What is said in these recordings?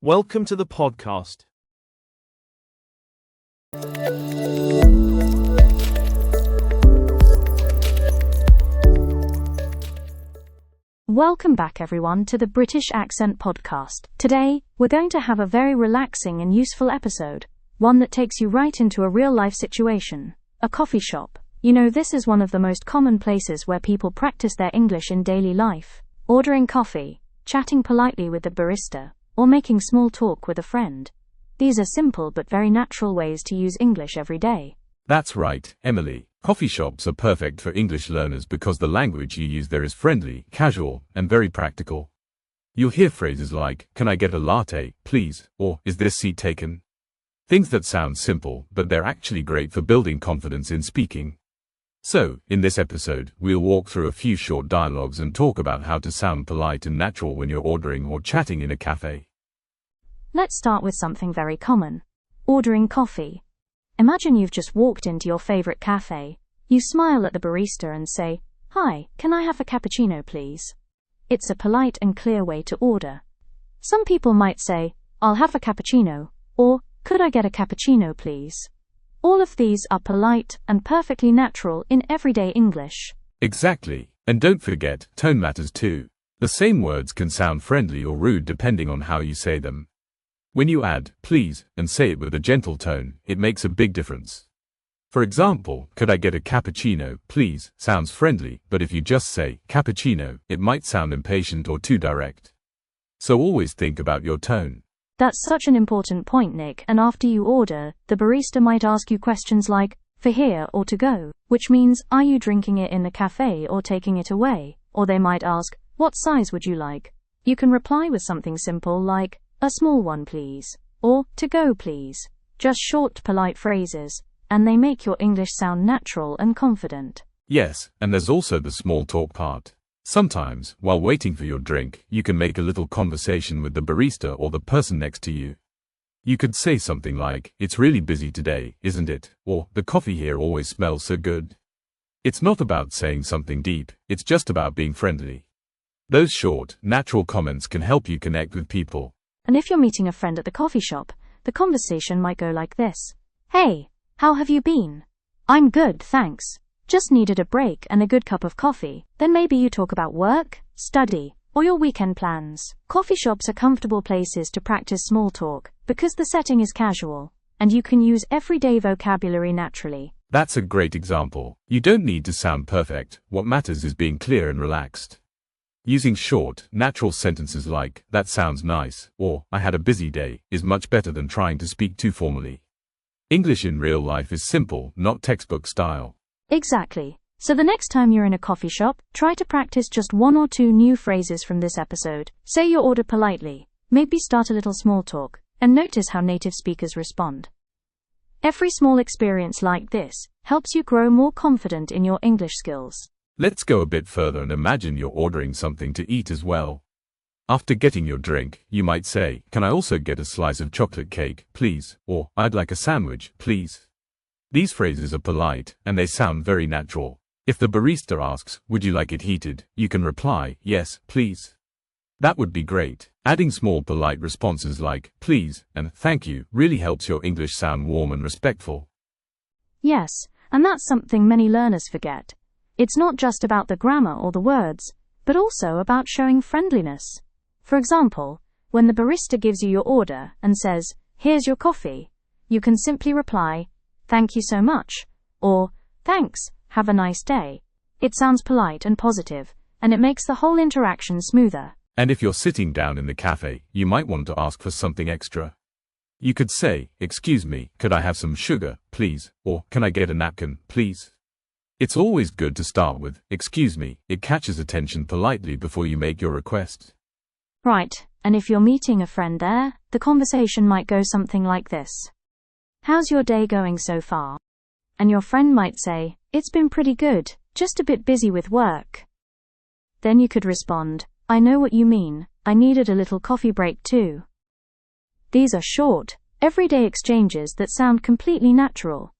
Welcome to the podcast. Welcome back everyone to the British Accent Podcast. Today, we're going to have a very relaxing and useful episode, one that takes you right into a real-life situation. A coffee shop. You know, this is one of the most common places where people practice their English in daily life. Ordering coffee, chatting politely with the barista, or making small talk with a friend. These are simple but very natural ways to use English every day. That's right, Emily. Coffee shops are perfect for English learners because the language you use there is friendly, casual, and very practical. You'll hear phrases like, "Can I get a latte, please?" or "Is this seat taken?" Things that sound simple, but they're actually great for building confidence in speaking. So, in this episode, we'll walk through a few short dialogues and talk about how to sound polite and natural when you're ordering or chatting in a cafe. Let's start with something very common. Ordering coffee. Imagine you've just walked into your favorite cafe. You smile at the barista and say, "Hi, can I have a cappuccino, please?" It's a polite and clear way to order. Some people might say, "I'll have a cappuccino," or "Could I get a cappuccino, please?" All of these are polite and perfectly natural in everyday English. Exactly. And don't forget, tone matters too. The same words can sound friendly or rude depending on how you say them. When you add "please" and say it with a gentle tone, it makes a big difference. For example, "Could I get a cappuccino, please?" sounds friendly, but if you just say "cappuccino," it might sound impatient or too direct. So always think about your tone. That's such an important point, Nick, and after you order, the barista might ask you questions like, "For here or to go?" which means, are you drinking it in the cafe or taking it away? Or they might ask, "What size would you like?" You can reply with something simple like, "A small one, please," or "To go, please." Just short, polite phrases, and they make your English sound natural and confident. Yes, and there's also the small talk part. Sometimes, while waiting for your drink, you can make a little conversation with the barista or the person next to you. You could say something like, "It's really busy today, isn't it?" Or, "The coffee here always smells so good." It's not about saying something deep, it's just about being friendly. Those short, natural comments can help you connect with people. And if you're meeting a friend at the coffee shop, the conversation might go like this. "Hey, how have you been?" "I'm good, thanks. Just needed a break and a good cup of coffee." Then maybe you talk about work, study, or your weekend plans. Coffee shops are comfortable places to practice small talk because the setting is casual, and you can use everyday vocabulary naturally. That's a great example. You don't need to sound perfect, what matters is being clear and relaxed. Using short, natural sentences like, "That sounds nice," or "I had a busy day," is much better than trying to speak too formally. English in real life is simple, not textbook style. Exactly. So the next time you're in a coffee shop, try to practice just one or two new phrases from this episode. Say your order politely, maybe start a little small talk, and notice how native speakers respond. Every small experience like this helps you grow more confident in your English skills. Let's go a bit further and imagine you're ordering something to eat as well. After getting your drink, you might say, "Can I also get a slice of chocolate cake, please?" Or, "I'd like a sandwich, please." These phrases are polite, and they sound very natural. If the barista asks, "Would you like it heated?" you can reply, "Yes, please." That would be great. Adding small polite responses like, "Please," and "Thank you" really helps your English sound warm and respectful. Yes, and that's something many learners forget. It's not just about the grammar or the words, but also about showing friendliness. For example, when the barista gives you your order and says, "Here's your coffee," you can simply reply, "Thank you so much," or "Thanks, have a nice day." It sounds polite and positive, and it makes the whole interaction smoother. And if you're sitting down in the cafe, you might want to ask for something extra. You could say, "Excuse me, could I have some sugar, please?" Or, "Can I get a napkin, please?" It's always good to start with, "Excuse me." It catches attention politely before you make your request. Right, and if you're meeting a friend there, the conversation might go something like this. "How's your day going so far?" And your friend might say, "It's been pretty good, just a bit busy with work." Then you could respond, "I know what you mean, I needed a little coffee break too." These are short, everyday exchanges that sound completely natural.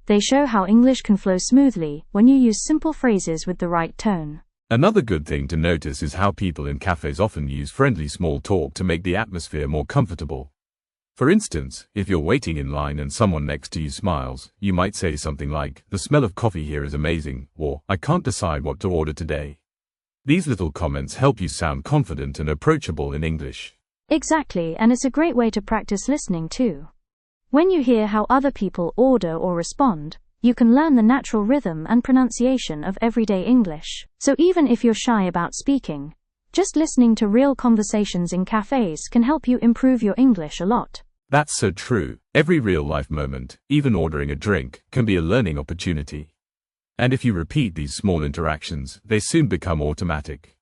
They show how English can flow smoothly when you use simple phrases with the right tone. Another good thing to notice is how people in cafes often use friendly small talk to make the atmosphere more comfortable. For instance, if you're waiting in line and someone next to you smiles, you might say something like, "The smell of coffee here is amazing," or "I can't decide what to order today." These little comments help you sound confident and approachable in English. Exactly, and it's a great way to practice listening too. When you hear how other people order or respond, you can learn the natural rhythm and pronunciation of everyday English. So even if you're shy about speaking, just listening to real conversations in cafes can help you improve your English a lot. That's so true. Every real-life moment, even ordering a drink, can be a learning opportunity. And if you repeat these small interactions, they soon become automatic.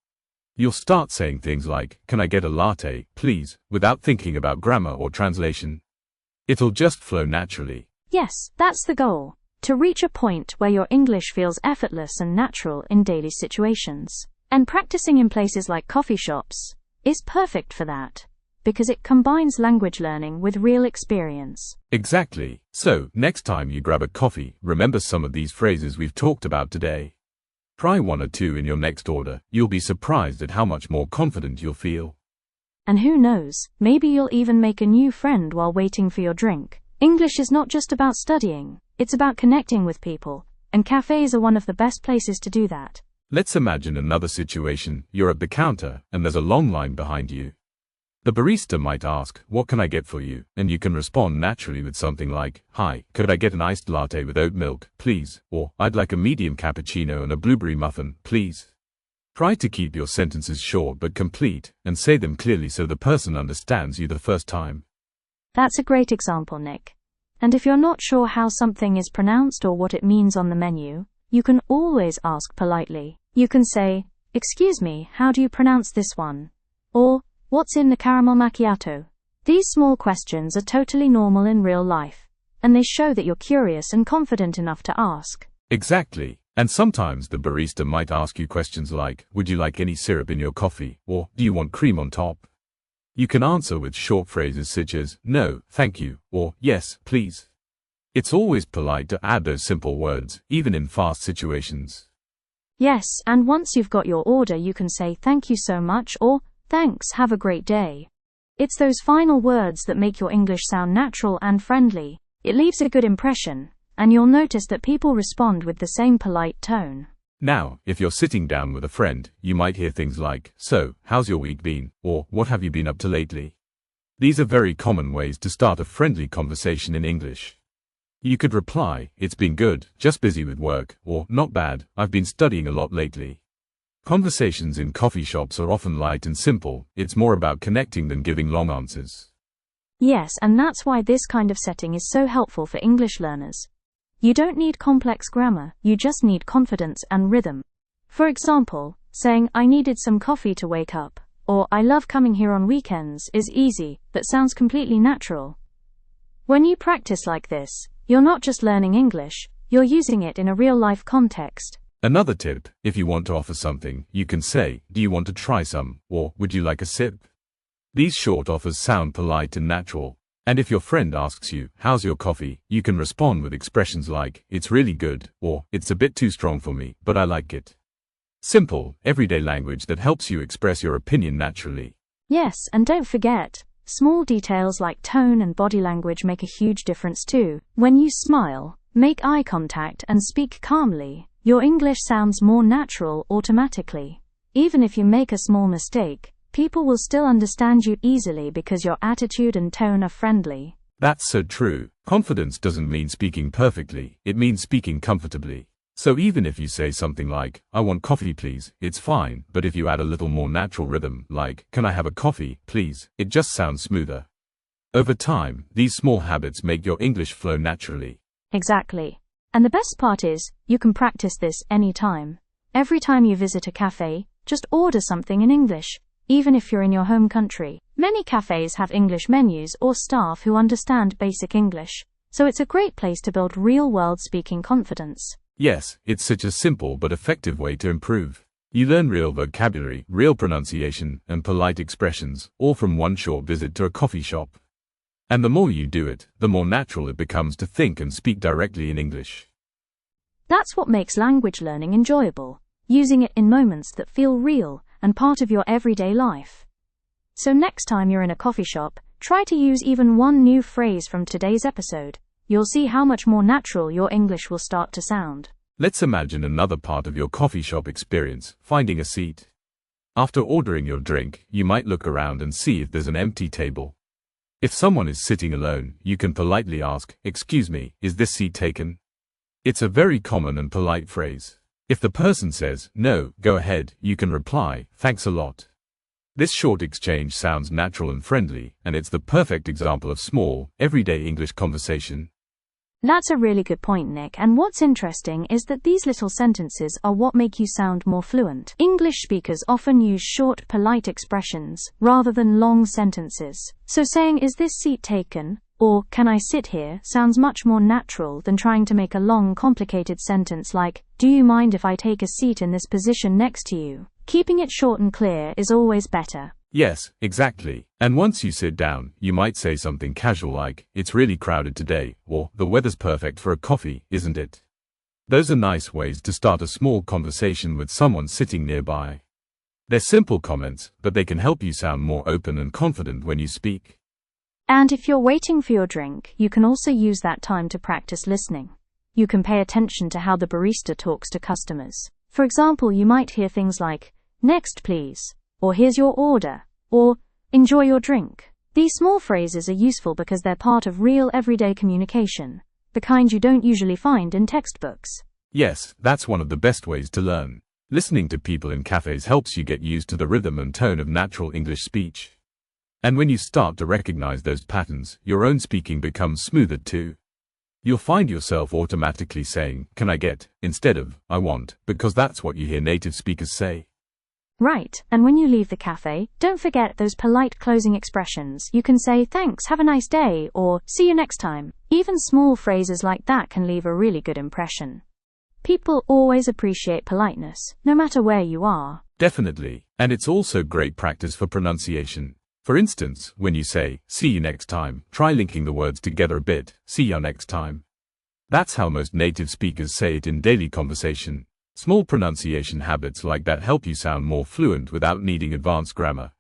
You'll start saying things like, "Can I get a latte, please?" without thinking about grammar or translation. It'll just flow naturally. Yes, that's the goal. To reach a point where your English feels effortless and natural in daily situations. And practicing in places like coffee shops is perfect for that, because it combines language learning with real experience. Exactly. So, next time you grab a coffee, remember some of these phrases we've talked about today. Try one or two in your next order. You'll be surprised at how much more confident you'll feel. And who knows, maybe you'll even make a new friend while waiting for your drink. English is not just about studying, it's about connecting with people, and cafes are one of the best places to do that. Let's imagine another situation. You're at the counter, and there's a long line behind you. The barista might ask, "What can I get for you?" And you can respond naturally with something like, "Hi, could I get an iced latte with oat milk, please?" Or, "I'd like a medium cappuccino and a blueberry muffin, please." Try to keep your sentences short but complete, and say them clearly so the person understands you the first time. That's a great example, Nick. And if you're not sure how something is pronounced or what it means on the menu, you can always ask politely. You can say, "Excuse me, how do you pronounce this one?" Or, "What's in the caramel macchiato?" These small questions are totally normal in real life, and they show that you're curious and confident enough to ask. Exactly. And sometimes the barista might ask you questions like, "Would you like any syrup in your coffee?" Or, "Do you want cream on top?" You can answer with short phrases such as, "No, thank you," or "Yes, please." It's always polite to add those simple words, even in fast situations. Yes, and once you've got your order, you can say "Thank you so much" or "Thanks, have a great day." It's those final words that make your English sound natural and friendly. It leaves a good impression, and you'll notice that people respond with the same polite tone. Now, if you're sitting down with a friend, you might hear things like, "So, how's your week been?" or "What have you been up to lately?" These are very common ways to start a friendly conversation in English. You could reply, "It's been good, just busy with work," or "Not bad, I've been studying a lot lately." Conversations in coffee shops are often light and simple. It's more about connecting than giving long answers. Yes, and that's why this kind of setting is so helpful for English learners. You don't need complex grammar, you just need confidence and rhythm. For example, saying, "I needed some coffee to wake up," or "I love coming here on weekends" is easy, but sounds completely natural. When you practice like this, you're not just learning English, you're using it in a real-life context. Another tip, if you want to offer something, you can say, "Do you want to try some?" or "Would you like a sip?" These short offers sound polite and natural. And if your friend asks you, "How's your coffee?" you can respond with expressions like, "It's really good," or "It's a bit too strong for me, but I like it." Simple, everyday language that helps you express your opinion naturally. Yes, and don't forget, small details like tone and body language make a huge difference too. When you smile, make eye contact, and speak calmly, your English sounds more natural automatically. Even if you make a small mistake, people will still understand you easily because your attitude and tone are friendly. That's so true. Confidence doesn't mean speaking perfectly, it means speaking comfortably. So even if you say something like, "I want coffee please," it's fine, but if you add a little more natural rhythm, like, "Can I have a coffee, please?" it just sounds smoother. Over time, these small habits make your English flow naturally. Exactly. And the best part is, you can practice this anytime. Every time you visit a cafe, just order something in English. Even if you're in your home country. Many cafes have English menus or staff who understand basic English, so it's a great place to build real-world speaking confidence. Yes, it's such a simple but effective way to improve. You learn real vocabulary, real pronunciation, and polite expressions, all from one short visit to a coffee shop. And the more you do it, the more natural it becomes to think and speak directly in English. That's what makes language learning enjoyable. using it in moments that feel real and part of your everyday life. So next time you're in a coffee shop, try to use even one new phrase from today's episode. You'll see how much more natural your English will start to sound. Let's imagine another part of your coffee shop experience, finding a seat. After ordering your drink, you might look around and see if there's an empty table. If someone is sitting alone, you can politely ask, "Excuse me, is this seat taken?" It's a very common and polite phrase. If the person says, "No, go ahead," you can reply, "Thanks a lot." This short exchange sounds natural and friendly, and it's the perfect example of small, everyday English conversation. That's a really good point, Nick, and what's interesting is that these little sentences are what make you sound more fluent. English speakers often use short, polite expressions rather than long sentences. So saying, "Is this seat taken?" or "Can I sit here?" sounds much more natural than trying to make a long, complicated sentence like, "Do you mind if I take a seat in this position next to you?" Keeping it short and clear is always better. Yes, exactly. And once you sit down, you might say something casual like, "It's really crowded today," or "The weather's perfect for a coffee, isn't it?" Those are nice ways to start a small conversation with someone sitting nearby. They're simple comments, but they can help you sound more open and confident when you speak. And if you're waiting for your drink, you can also use that time to practice listening. You can pay attention to how the barista talks to customers. For example, you might hear things like, "Next please," or "Here's your order," or "Enjoy your drink." These small phrases are useful because they're part of real everyday communication, the kind you don't usually find in textbooks. Yes, that's one of the best ways to learn. Listening to people in cafes helps you get used to the rhythm and tone of natural English speech. And when you start to recognize those patterns, your own speaking becomes smoother too. You'll find yourself automatically saying, "Can I get?" instead of "I want," because that's what you hear native speakers say. Right, and when you leave the cafe, don't forget those polite closing expressions. You can say, "Thanks, have a nice day," or "See you next time." Even small phrases like that can leave a really good impression. People always appreciate politeness, no matter where you are. Definitely, and it's also great practice for pronunciation. For instance, when you say, "See you next time," try linking the words together a bit, "See ya next time." That's how most native speakers say it in daily conversation. Small pronunciation habits like that help you sound more fluent without needing advanced grammar.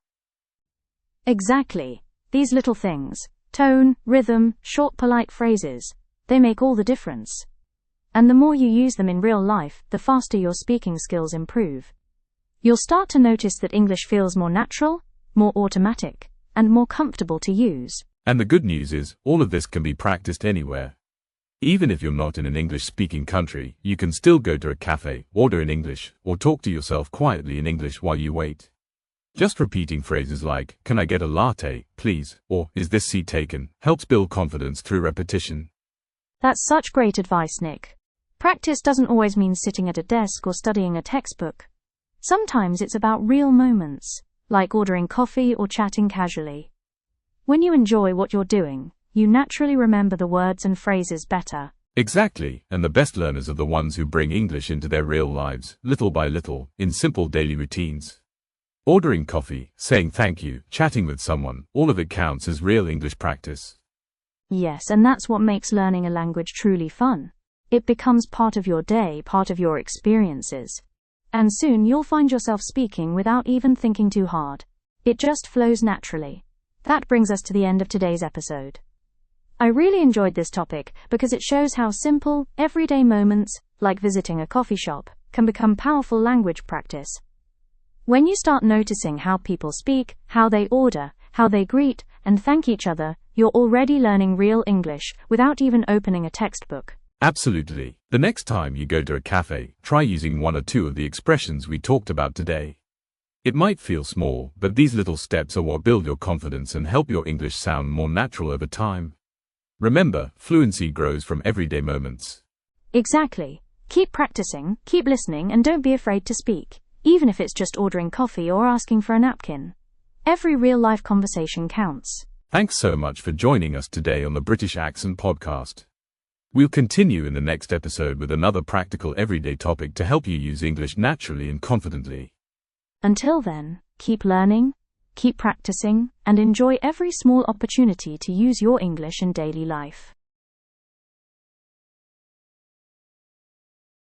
Exactly. These little things, tone, rhythm, short polite phrases, they make all the difference. And the more you use them in real life, the faster your speaking skills improve. You'll start to notice that English feels more natural, more automatic, and more comfortable to use. And the good news is, all of this can be practiced anywhere. Even if you're not in an English-speaking country, you can still go to a cafe, order in English, or talk to yourself quietly in English while you wait. Just repeating phrases like, "Can I get a latte, please?" or "Is this seat taken?" helps build confidence through repetition. That's such great advice, Nick. Practice doesn't always mean sitting at a desk or studying a textbook. Sometimes it's about real moments, like ordering coffee or chatting casually. When you enjoy what you're doing, you naturally remember the words and phrases better. Exactly, and the best learners are the ones who bring English into their real lives, little by little, in simple daily routines. Ordering coffee, saying thank you, chatting with someone, all of it counts as real English practice. Yes, and that's what makes learning a language truly fun. It becomes part of your day, part of your experiences. And soon you'll find yourself speaking without even thinking too hard. It just flows naturally. That brings us to the end of today's episode. I really enjoyed this topic because it shows how simple, everyday moments, like visiting a coffee shop, can become powerful language practice. When you start noticing how people speak, how they order, how they greet, and thank each other, you're already learning real English without even opening a textbook. Absolutely. The next time you go to a cafe, try using one or two of the expressions we talked about today. It might feel small, but these little steps are what build your confidence and help your English sound more natural over time. Remember, fluency grows from everyday moments. Exactly. Keep practicing, keep listening, and don't be afraid to speak, even if it's just ordering coffee or asking for a napkin. Every real-life conversation counts. Thanks so much for joining us today on the British Accent Podcast. We'll continue in the next episode with another practical everyday topic to help you use English naturally and confidently. Until then, keep learning, keep practicing, and enjoy every small opportunity to use your English in daily life.